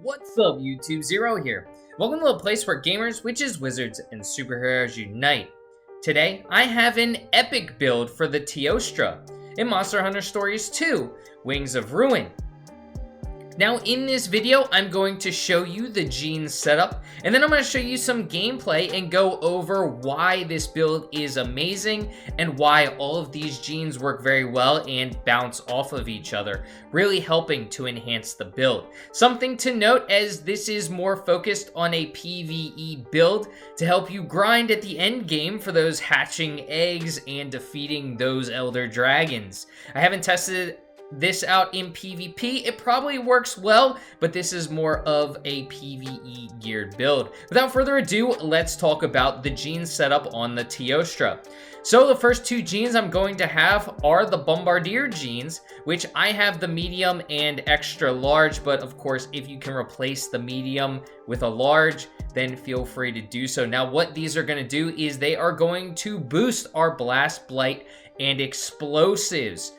What's up, YouTube? Zero here. Welcome to a place where gamers, witches, wizards, and superheroes unite. Today, I have an epic build for the Teostra in Monster Hunter Stories 2, Wings of Ruin. Now, in this video, I'm going to show you the gene setup, and then I'm going to show you some gameplay and go over why this build is amazing and why all of these genes work very well and bounce off of each other, really helping to enhance the build. Something to note, as this is more focused on a PvE build to help you grind at the end game for those hatching eggs and defeating those elder dragons. I haven't tested this out in PvP. It probably works well, but this is more of a PvE geared build. Without further ado, let's talk about the gene setup on the Teostra. So the first two genes I'm going to have are the Bombardier genes, which I have the medium and extra large, but of course, if you can replace the medium with a large, then feel free to do so. Now, what these are going to do is they are going to boost our Blast, Blight, and Explosives.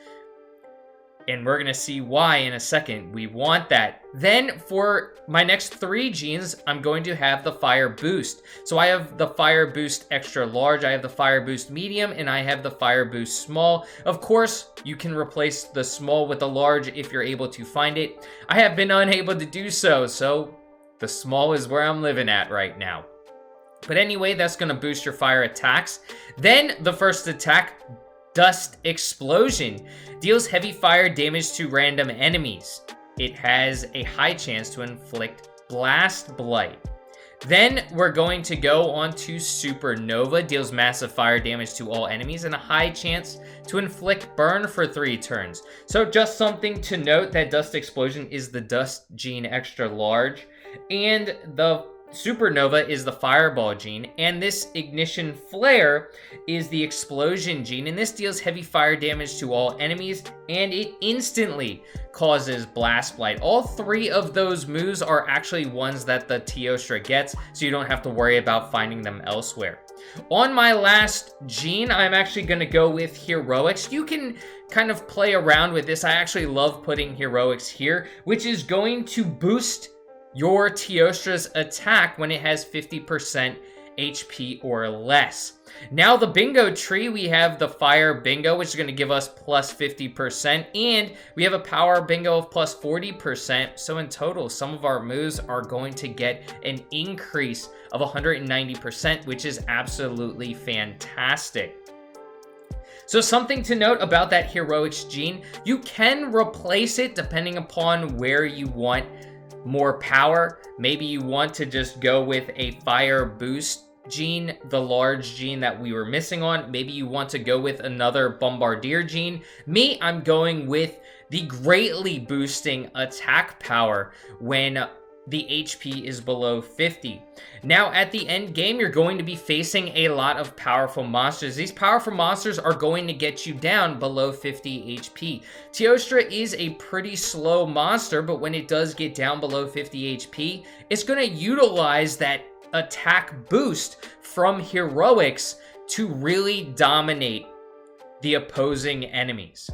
And we're going to see why in a second. We want that. Then for my next three genes, I'm going to have the Fire Boost. So I have the Fire Boost Extra Large, I have the Fire Boost Medium, and I have the Fire Boost Small. Of course, you can replace the Small with the Large if you're able to find it. I have been unable to do so, so the Small is where I'm living at right now. But anyway, that's going to boost your fire attacks. Then the first attack, Dust Explosion, deals heavy fire damage to random enemies. It has a high chance to inflict Blast Blight. Then we're going to go on to Supernova, deals massive fire damage to all enemies and a high chance to inflict burn for 3 turns. So just something to note that Dust Explosion is the Dust gene extra large, and the Supernova is the Fireball gene, and this Ignition Flare is the Explosion gene, and this deals heavy fire damage to all enemies, and it instantly causes Blast Blight. All three of those moves are actually ones that the Teostra gets, so you don't have to worry about finding them elsewhere. On my last gene, I'm actually going to go with Heroics. You can kind of play around with this. I actually love putting Heroics here, which is going to boost your Teostra's attack when it has 50% HP or less. Now the bingo tree, we have the fire bingo, which is going to give us plus 50%, and we have a power bingo of plus 40%. So in total, some of our moves are going to get an increase of 190%, which is absolutely fantastic. So something to note about that Heroics gene, you can replace it depending upon where you want more power. Maybe you want to just go with a Fire Boost gene, the large gene that we were missing on. Maybe you want to go with another Bombardier gene. Me, I'm going with the greatly boosting attack power when the HP is below 50. Now, at the end game, you're going to be facing a lot of powerful monsters. These powerful monsters are going to get you down below 50 HP. Teostra is a pretty slow monster, but when it does get down below 50 HP, it's going to utilize that attack boost from Heroics to really dominate the opposing enemies.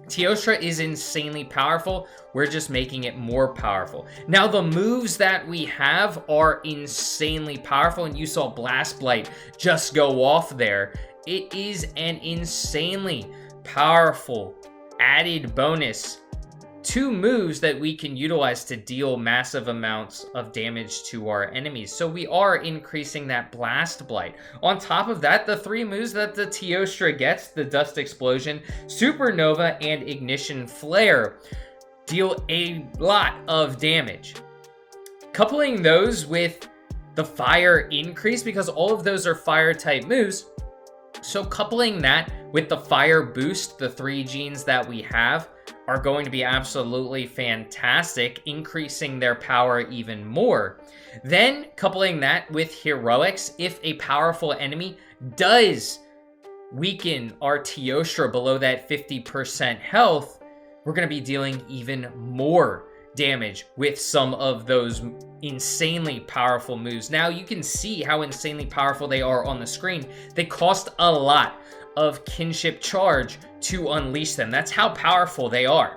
Teostra is insanely powerful. We're just making it more powerful. Now, the moves that we have are insanely powerful, and you saw Blast Blight just go off there. It is an insanely powerful added bonus. 2 moves that we can utilize to deal massive amounts of damage to our enemies. So we are increasing that Blast Blight. On top of that, the 3 moves that the Teostra gets, the Dust Explosion, Supernova, and Ignition Flare, deal a lot of damage. Coupling those with the Fire Increase, because all of those are Fire type moves, so coupling that with the Fire Boost, the 3 genes that we have, are going to be absolutely fantastic, increasing their power even more. Then coupling that with Heroics, if a powerful enemy does weaken our Teostra below that 50% health, we're going to be dealing even more damage with some of those insanely powerful moves. Now you can see how insanely powerful they are on the screen. They cost a lot of kinship charge to unleash them. That's how powerful they are.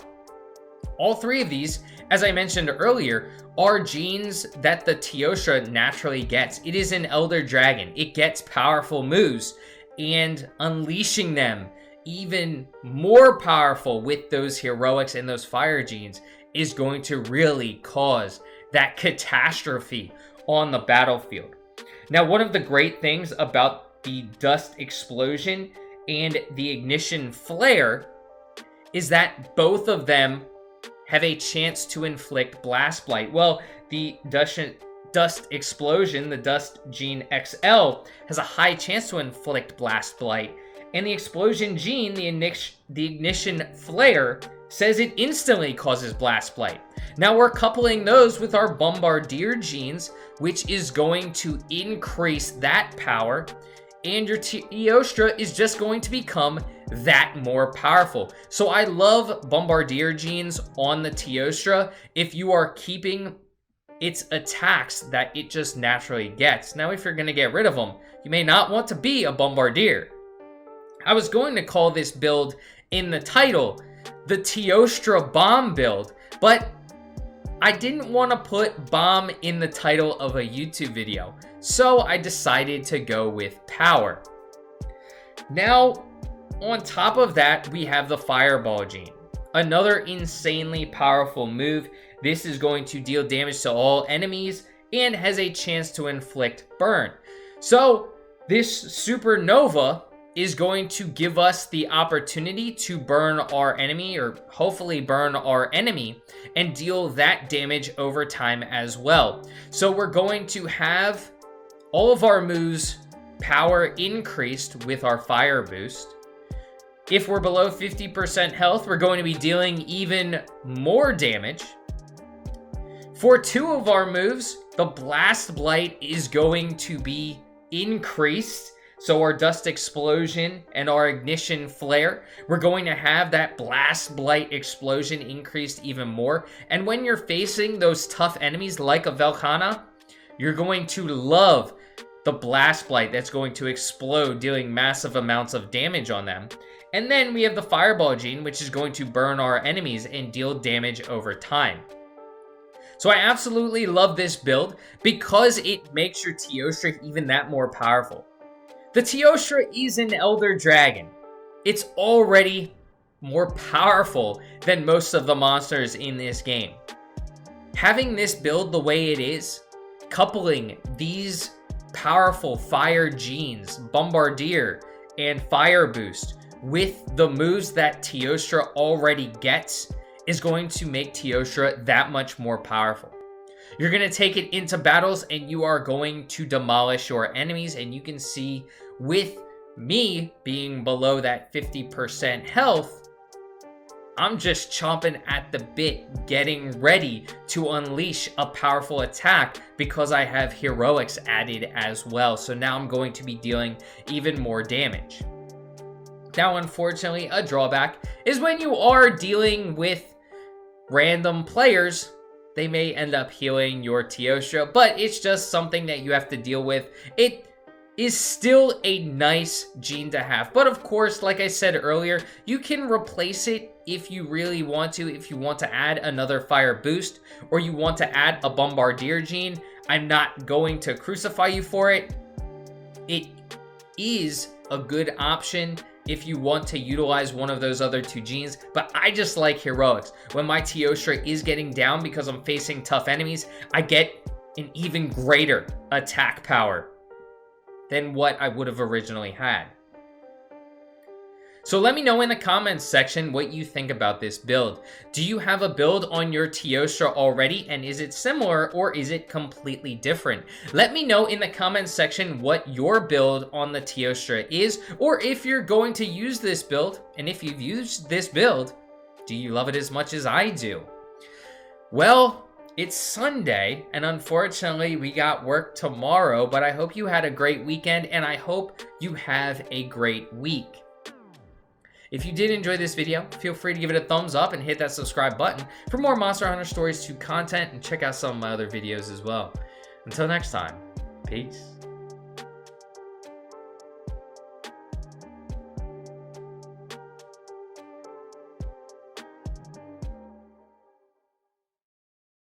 All three of these, as I mentioned earlier, are genes that the Teostra naturally gets. It is an Elder Dragon. It gets powerful moves, and unleashing them even more powerful with those heroics and those fire genes is going to really cause that catastrophe on the battlefield. Now, one of the great things about the dust explosion and the ignition flare is that both of them have a chance to inflict blast blight. Well, the dust explosion, the dust gene XL, has a high chance to inflict blast blight, and the explosion gene, the ignition flare, says it instantly causes blast blight. Now we're coupling those with our bombardier genes, which is going to increase that power, and your Teostra is just going to become that more powerful. So I love bombardier genes on the Teostra if you are keeping its attacks that it just naturally gets. Now, if you're going to get rid of them, you may not want to be a bombardier. I was going to call this build in the title the Teostra bomb build, but I didn't want to put bomb in the title of a YouTube video, so I decided to go with power. Now, on top of that, we have the fireball gene. Another insanely powerful move. This is going to deal damage to all enemies and has a chance to inflict burn. So this supernova is going to give us the opportunity to burn our enemy, or hopefully burn our enemy, and deal that damage over time as well. So we're going to have all of our moves power increased with our fire boost. If we're below 50% health, we're going to be dealing even more damage. For two of our moves, the blast blight is going to be increased. So our dust explosion and our ignition flare, we're going to have that blast blight explosion increased even more. And when you're facing those tough enemies like a Velkhana, you're going to love the blast blight that's going to explode, dealing massive amounts of damage on them. And then we have the fireball gene, which is going to burn our enemies and deal damage over time. So I absolutely love this build because it makes your Teostra even that more powerful. The Teostra is an Elder Dragon. It's already more powerful than most of the monsters in this game. Having this build the way it is, coupling these powerful fire genes, Bombardier and Fire Boost, with the moves that Teostra already gets, is going to make Teostra that much more powerful. You're going to take it into battles and you are going to demolish your enemies, and you can see with me being below that 50% health, I'm just chomping at the bit, getting ready to unleash a powerful attack because I have heroics added as well. So now I'm going to be dealing even more damage. Now, unfortunately, a drawback is when you are dealing with random players, they may end up healing your Teostra, but it's just something that you have to deal with. It is still a nice gene to have. But of course, like I said earlier, you can replace it if you really want to. If you want to add another fire boost, or you want to add a bombardier gene, I'm not going to crucify you for it. It is a good option if you want to utilize one of those other two genes, but I just like heroics. When my Teostra is getting down because I'm facing tough enemies, I get an even greater attack power than what I would have originally had. So let me know in the comments section what you think about this build. Do you have a build on your Teostra already, and is it similar or is it completely different? Let me know in the comments section what your build on the Teostra is, or if you're going to use this build, and if you've used this build, do you love it as much as I do? Well, it's Sunday, and unfortunately we got work tomorrow, but I hope you had a great weekend, and I hope you have a great week. If you did enjoy this video, feel free to give it a thumbs up and hit that subscribe button for more Monster Hunter Stories 2 content, and check out some of my other videos as well. Until next time, peace.